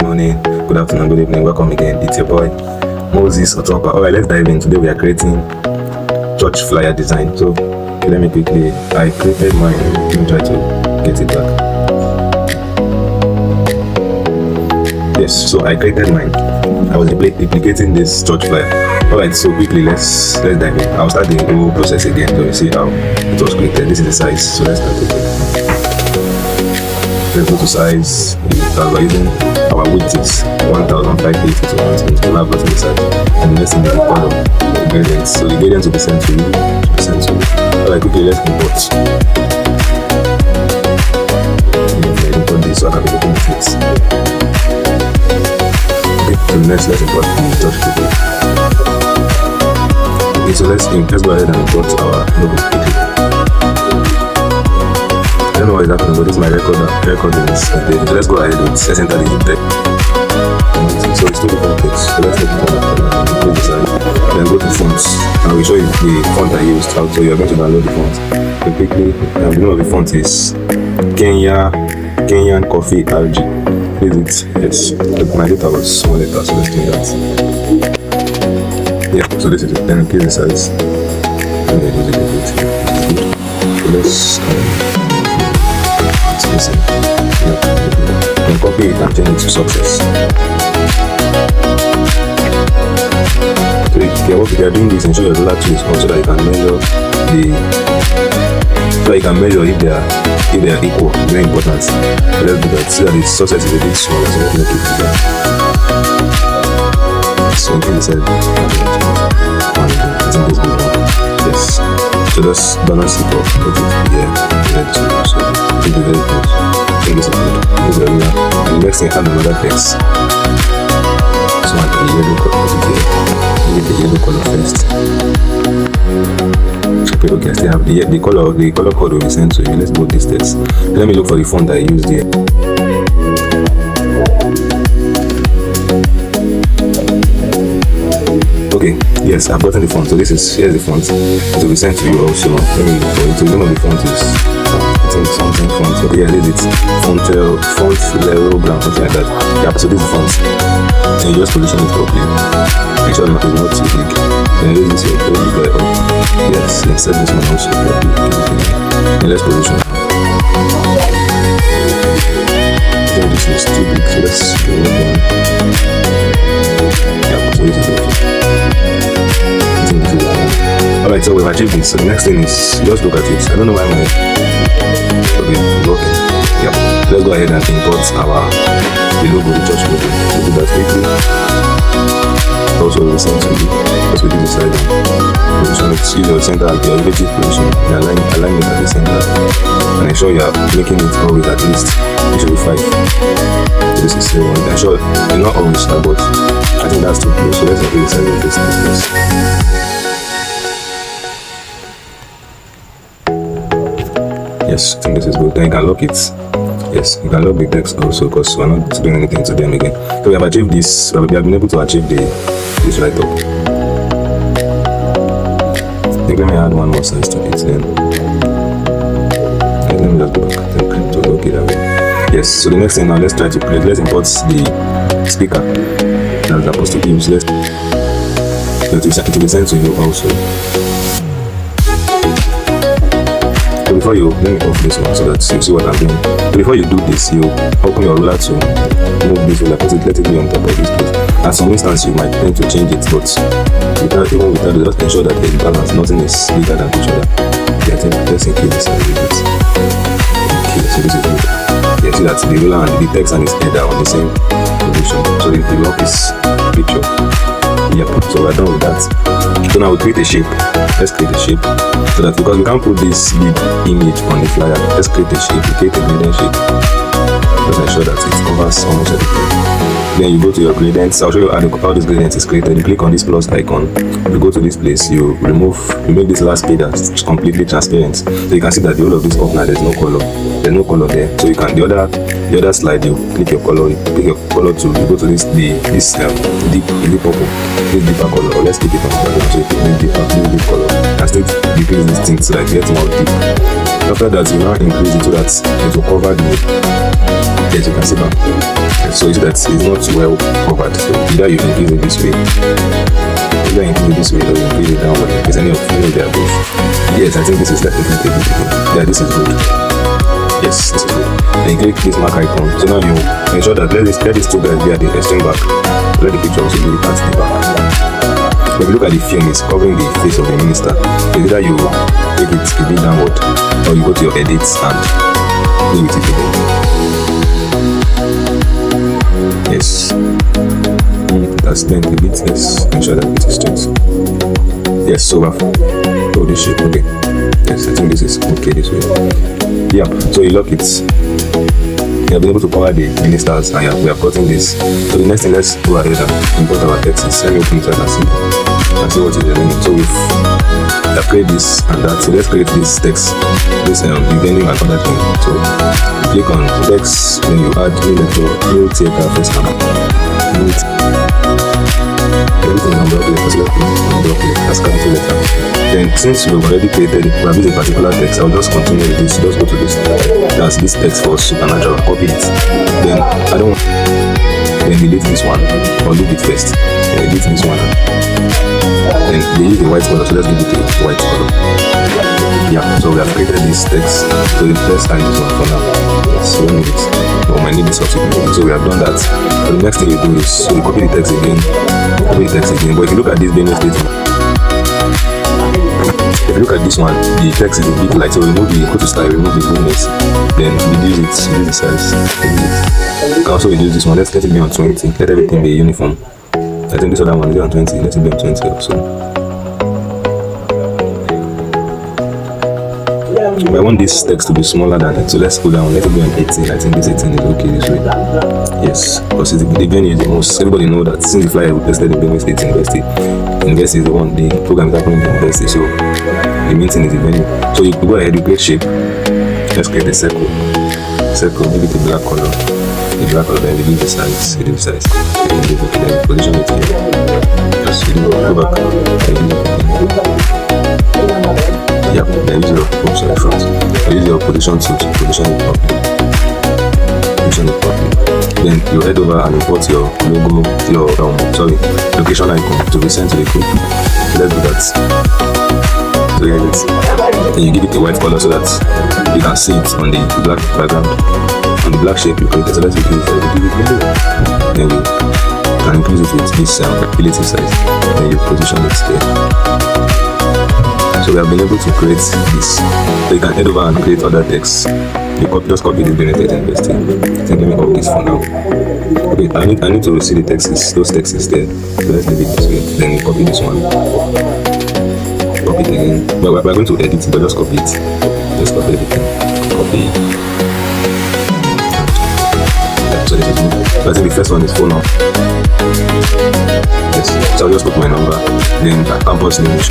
Morning, good afternoon, good evening, welcome again. It's your boy Moses Otopa. Alright, let's dive in. Today we are creating church flyer design. So let me quickly, I created mine. Let me try to get it back. Yes, so I created mine. I was duplicating this church flyer. Alright, so quickly let's dive in. I'll start the whole process again so you see how it was created. This is the size, so let's start with it. Let's go to size. We're using our width is 1580 to 120. We'll have the size. And the next thing is the color, the gradients. So the gradients will be sent to you. Alright, quickly let's import. Import this so I can be looking at it. Okay, so next let's import the touch quickly. Okay, so let's go ahead and import our logo quickly. I don't know what is happening, but this is my recording is updated. Let's go ahead with let's enter the text. So it's two different texts. So let's take the then go to fonts. And I will show you the font I used. So you are going to download the font. So quickly, the name of the font is Kenyan Coffee RG. Is it? Yes. My data was small letter, so let's do that. Yeah, so this is it. Then increase the size. And then use it a bit. So let's and copy it and change it to success. So if you are doing this, ensure your ruler tool is on so that you can measure if they are equal. Very important. Let's do that. See that the success is a bit smaller, so let's make it bigger. So increase the size. I think it's good. Yes. So just balance it up. Put it here. So it will be very close. Think it's good. Move the ruler. And the next thing, add another text. So I can yellow color. Put it here. Leave the yellow color first. Okay, I still have the color code will be sent to you. Let's go this text. Let me look for the font I used here. Okay, yes, I've gotten the font. So here's the font. It will be sent to you also. Let me look for it. So the name of the font is something font. Okay, yeah, this is font level brown, something like that. Yeah, so this is the font. And you just position it properly. Make sure the mark is not too big. Then raise this here, yes, let's set this one also properly. And let's position. I think this is too big, so let's go down. Yeah, so this is okay. Alright, so we've achieved this. So the next thing is just look at it. I don't know why my it's working. Yeah. Let's go ahead and import the logo, the church logo. We'll do that quickly. Also we'll send to you. Let's do the slide. Position it, use your center at your relative position. Align it at the center. And ensure you are making it always at least. It should be 5. This is 7. Ensure you're not always but I think that's too close. So let's increase the size of this. Yes, I think this is good. Then you can lock it. Yes, you can lock the text also because we're not doing anything to them again. So we have achieved this. We have been able to achieve this right up. I think let me add one more size to it then. Let me just go back. I think to look it that way. Yes, so the next thing now, let's import the speaker that's supposed to be used. It will be sent to you also. So before you, let me off this one so that you see what I'm doing. So before you do this, you open your ruler to move this ruler, let it be on top of this place. At some instance, you might tend to change it, but even without it, just ensure that there is balance. Nothing is bigger than each other. Yeah, I think let's increase this a little bit. Okay, so this is good. Yeah, see that the ruler and the text and its head are on the same position. So the lock is picture. Yep, so we're done with that. So now we create a shape. Let's create a shape so that because we can't put this big image on the flyer, let's create a shape. We create a gradient shape. Just ensure that it covers almost everything. Then you go to your gradients. I'll show you how this gradient is created. You click on this plus icon. You go to this place. You make this last page that's completely transparent. So you can see that the whole of this up now there's no color. There's no color there. So you can the other slide. You click your color. You pick your color tool. You go to this deep purple, this deeper color. Or let's keep it on the so you pick this deep color. And still decrease this thing so that it gets more deep. After that, you now increase it so that it will cover the Yes, you can see back. Yes, so you see that it's not well covered. So either you increase it this way, either you increase it this way, or you increase it downward. Is any of the above? Yes, I think this is definitely good. Yeah, this is good. Yes, this is good. Then you click this mark icon. So now you ensure that let these two guys be at the extreme back. Let the picture also be at the back. When you look at the film, it's covering the face of the minister. So either you take it a bit downward, or you go to your edits and play with it again. Yes. That's then a bit. Let's ensure that it is straight. Yes, so rough. Oh, this shape. Okay. Yes, I think this is okay this way. Yeah. So you lock it. You have been able to cover the ministers, and we are cutting this. So the next thing, let's go ahead and import our text. Let me open it and see what is the meaning. So we've created this and that. So let's create this text, this beginning and other thing. So you click on text, then you add new theater first time. Everything on block left, that's capital letter. Then since we've already created it, we have used a particular text, I'll just continue with this. Just go to this. That's this text for supernatural. Copy it. Then I don't then delete this one, or leave it first. Then delete this one. Then they use the white color, so let's give it a white color. Yeah, so we have created this text. So let's hide this one for now. Yes, we don't need it. But we might need this subsequently. So we have done that. So the next thing you do is so you copy the text again. But if you look at this Benue statement, if you look at this one, the text is a bit light. So remove the go to style, remove the boldness, then reduce the size. You can also reduce this one. Let it be on 20. Let everything be uniform. I think this other one is on 20. Let it be on 20 also. I want this text to be smaller than it, so let's go down. Let it be on 18. I think this 18 is okay this way. Yes, because the venue is the most. Everybody know that since the flyer we tested the Benue State University. University is the one. The program is happening in the university, so the main thing is the venue. So you go ahead, you create shape. Let's create a circle. Circle, give it a black color. The black color, then reduce the size. Reduce the size. Then position it here. Just go back. Yeah, then use your front. Use your position to position it properly. Position it properly. Then you head over and import your logo, your location icon to be sent to the group. So let's do that. So here it is. Then you give it a white color so that you can see it on the black background. On the black shape you created. So let's increase it. Then you can increase it with this relative size. Then you position it there. So we have been able to create this. So you can head over and create other texts. You just copy this Benue State University. So let me copy this for now. Okay, I need to see the texts, those texts there. So let's leave it this way. Then you copy this one. Copy it again. Well, we're going to edit it, but just copy it. Just copy everything. Copy. Yeah, so this is good. So I think the first one is phone number. Yes. So I'll just put my number. Then campus name is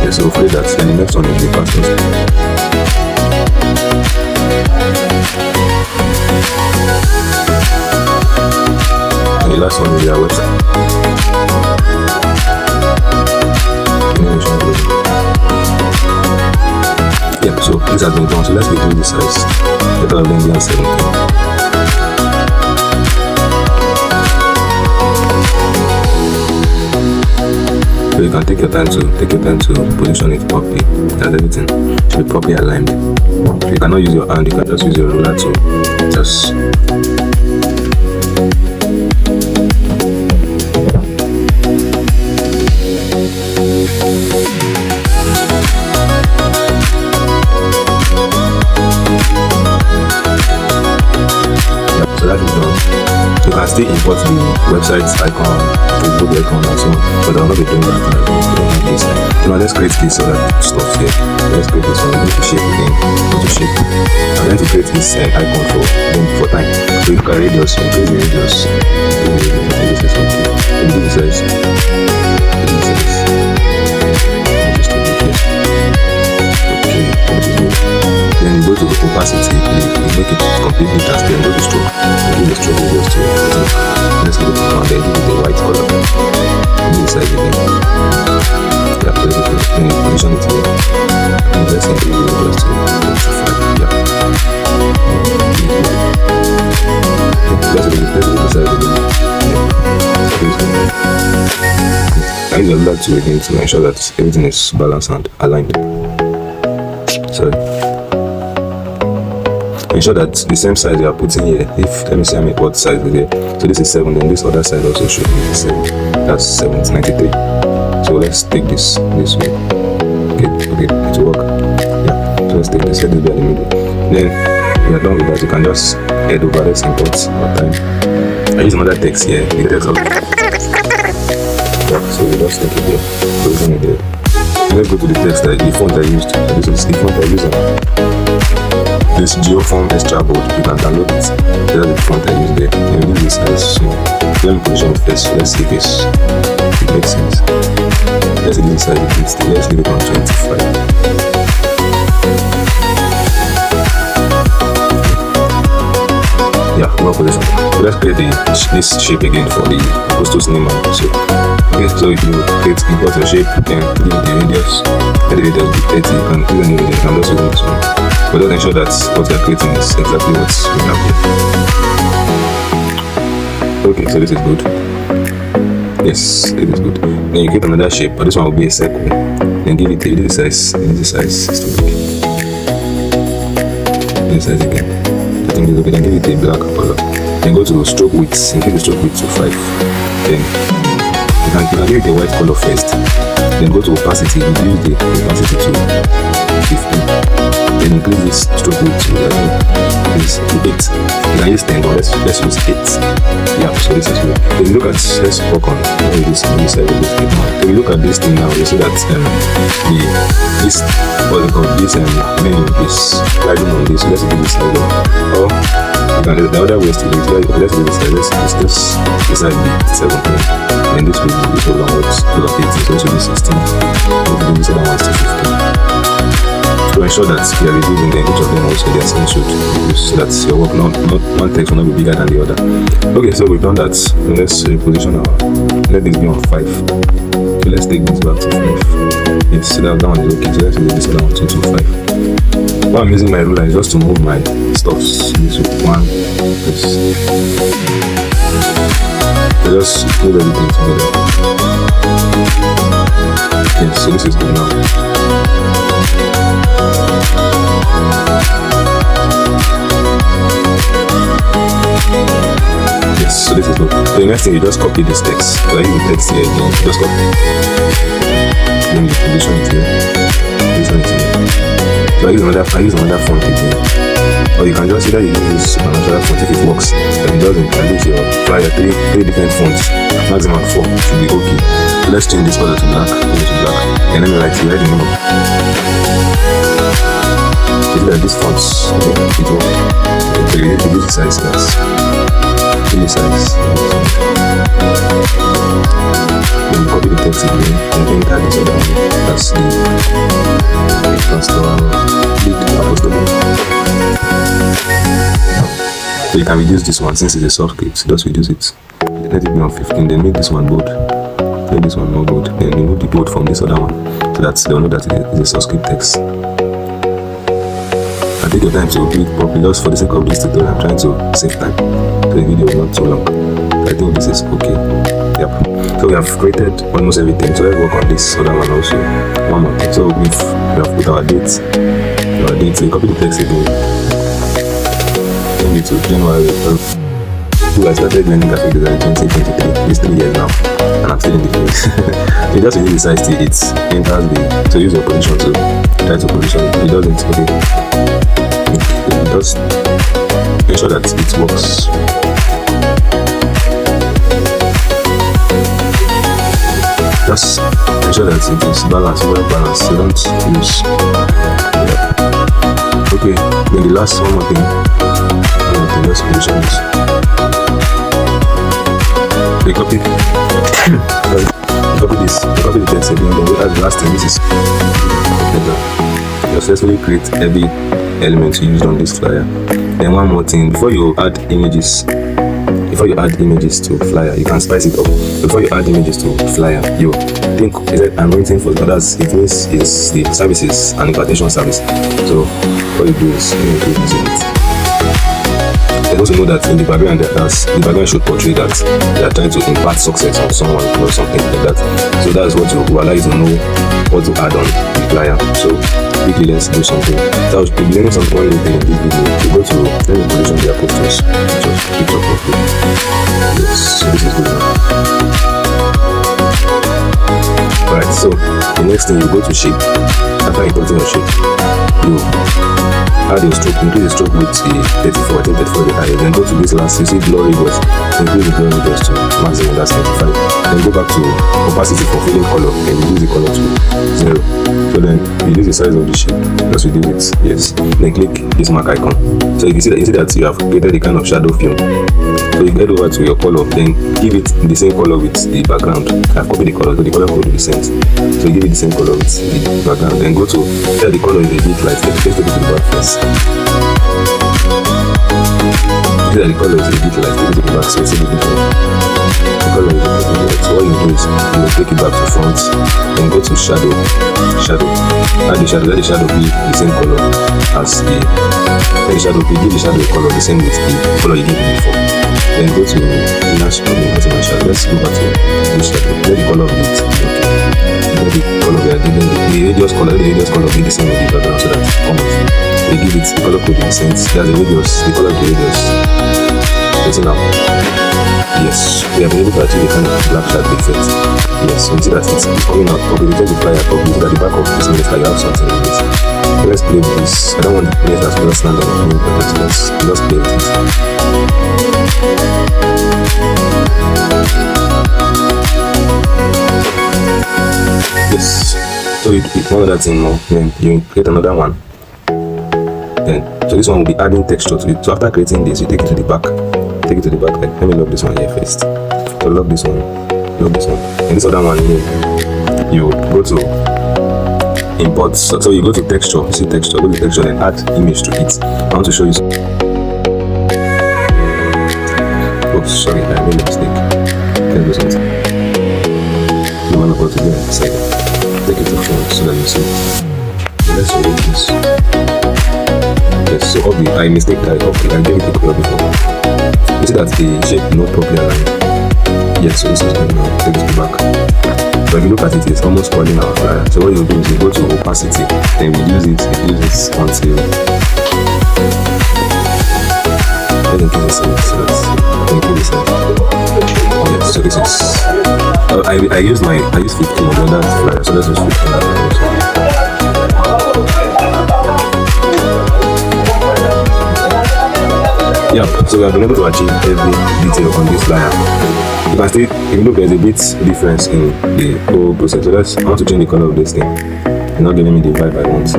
yes, so hopefully that's the next one is the pastor's. And the last one is their website. Yeah, so this has been done. So let's reduce the size. Let us then be on 17. So you can take your time to position it properly, and everything should be properly aligned. If you cannot use your hand, you can just use your ruler to just so that is done. You can still import the website icon, Facebook icon and so on, but I'll not be doing that. Now let's create this so that stuff here. Let's create this one. Go to shape again. Go to shape. I'm going to create this icon for time. So you look at radius, increase the radius. This is okay. Do the size. Do the size. Just do it. Okay, this is good. Then you go to opacity. You make it completely transparent. Go to stroke. Give the stroke radius to it. Let's go to now. Then give it a white color. Do the size again. Yeah, then you position it here. And let's increase the radius to 5. ruler tool again to ensure that everything is balanced and aligned. Sorry. Ensure that the same size you are putting here, if let me see what size is here. So this is 7, then this other side also should be 7. That's 7, it's 93. So let's take this way. Okay, it will work. Yeah, so let's take this, let this be at the middle. Then we are done with that. You can just head over this import over time. I use another text here, the text of yeah, so we just take it here. Position it there. Let's go to the text that the font I used. This is the font I used. This Geoform extra bold, you can download it. That's the font I use there. And leave this as so. Let me position it first. Let's see if it makes sense. Let's see this size it fits. Let's leave it on 25. Yeah, no position. So let's create this shape again for the Apostles name. So okay, so if you import your shape, then give it the radius. Let the radius be 30. You can use any radius. I'm just using this one. But just ensure that what you are creating is exactly what we have here. Okay, so this is good. Yes, it is good. Then you create another shape, but this one will be a circle. Then give it this size. This size is too big. This size again. I think it's okay. Then give it a black color. Then go to stroke width. Increase the stroke width to 5. Then you can give it a white color first. Then go to opacity. Reduce the opacity to 50. Then increase this stroke width to 8. You can use 10, but let's use 8. Yeah, so this is good. If you look at, let's work on this side of this thing. If you look at this thing now, you see that this menu is sliding on this. So let's do this side on. Or you can, the other way is to do it. Let's do this side. Let's use this side be 17. Then this will be so long. Let's do 18. So this will be 16. Then this other one is 15. To ensure that you are reducing them, each of them also their same should reduce, so that your work not one text will not be bigger than the other. Okay, so we've done that. So let's reposition our. Let this be on 5. Okay, let's take this back to 5. Yes, so that one is okay. So let's move this other one to 5. While I'm using my ruler is just to move my stuffs. This one, this. So just move everything together. Yes, so this is good now. Yes, so this is good. So the next thing, you just copy this text. So I use the text here again. Just copy. Then you position it here. Position it here. So I use another font again. Or you can just either use this another font if it works. If it doesn't, you can use your flyer three different fonts. Maximum 4 should be okay. So let's change this color to black. And then write the name. You see that this fonts it works. So you need to do the size first. Then you copy the text again and enter this other one. That's the Apostle. So you can reduce this one since it's a soft script. Just reduce it. Let it be on 15. Then make this one bold. Make this one more bold. Then remove the bold from this other one so that they'll know that it is a soft script text. Take your time to do it properly. Just for the sake of this tutorial, I'm trying to save time. So the video is not too long. I think this is okay. Yep. So we have created almost everything. So let's work on this other one also. One more thing. So we have put our dates. So we copy the text again. Change it to January. So I started learning graphic design in 2023. It's 3 years now, and I'm still in the place. So you just reduce the size till it enters the. So use your position to try to position it. It doesn't. Okay. Just make sure that it works. Just make sure that it is balanced, well balanced. So don't use. Yeah. Okay. Then the last one more thing. Just position this. We copy. Copy this. Copy the text again. Then we add the last thing. This is. Just successfully create every element used on this flyer. Then one more thing, before you add images to flyer, you can spice it up. Before you add images to flyer, you think, is it I'm waiting for others? It means is the services and invitation service. So what you do is you include it. also know that in the background, the background should portray that they are trying to impart success on someone or something like that. So that's what will allow you to know what to add on the flyer. So quickly, let's do something. So I'll be learning something one little thing in this video. To go to, let me position their posters. Just pick up of it. Yes, so this is good now. Alright, so the next thing, you go to shape. After importing your shape, you add your stroke, increase the stroke with the 34, I think 34 the higher. Then go to this last, you see blurry radius, increase the blurry radius to maximum, that's 95. Then go back to opacity for filling color, and reduce the color to 0. So then reduce the size of the shape, just reduce it, yes. Then click this mark icon. So you see that you have created a kind of shadow film. So you head over to your color, then give it the same color with the background. I've copied the color, so the color code will be sent. So you give it the same color with the background, then go to where the color is a bit light. Let's take it to the back first. See that the color is a bit light, take it to the back, so it's a bit different. The color is a bit light. So what you do is you will take it back to front, then go to shadow, add the shadow, let the shadow be the same color as the, let the shadow be, give the shadow a color the same with the color you gave it before. Then go to inner shadow, let's go back to this shadow, let the color of it, okay. Let the color we are giving, the radius color be the same with the background, so that almost they give it the color code in the sense that the radius, the color of the radius. Listen now. Yes, we have been able to achieve a kind of black shadow effect. Yes, so you see that it's coming out. Okay, we take the flyer up, you see that the back of this minute you have something like this. So let's play with this. I don't want the place that's going to stand on the phone, but let's play with it. Yes, so you one other thing more, then you create another one. Then, so this one will be adding texture to it. So after creating this, you take it to the back. Take it to the back. Like, let me lock this one here first. So lock this one, and this other one here, you go to import. So you go to texture, you see texture, go to texture and add image to it. I want to show you. Oops, sorry, I made a mistake. Can do something. You want to go to the other side. Take it to front so that you see it. So let's remove this. Yes, so I mistake that I gave it a color before. You see that the shape not properly aligned. Yes, so this is good now. Take it back. But if you look at it, it's almost calling our flyer. So what you do is you go to opacity, then reduce it until let them give the size. So that's increase the size. Yes, so this is I use 15 on the other flyer, so let's just 15 on that. Yeah, so we have been able to achieve every detail on this flyer. You can still, if you look, there's a bit difference in the whole process. So I want to change the color of this thing. It's not giving me the vibe I want.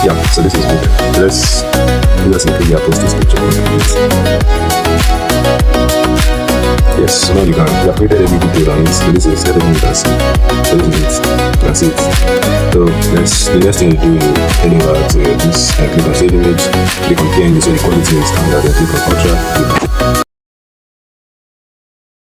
Yeah, so this is good. Let's include the post this picture. Yes, so now you have created every detail on it. So this is everything you can see. So this is it. That's it. So the next thing you do, you head over to this and click on save image, click on PNG so the quality is standard, and click on contract.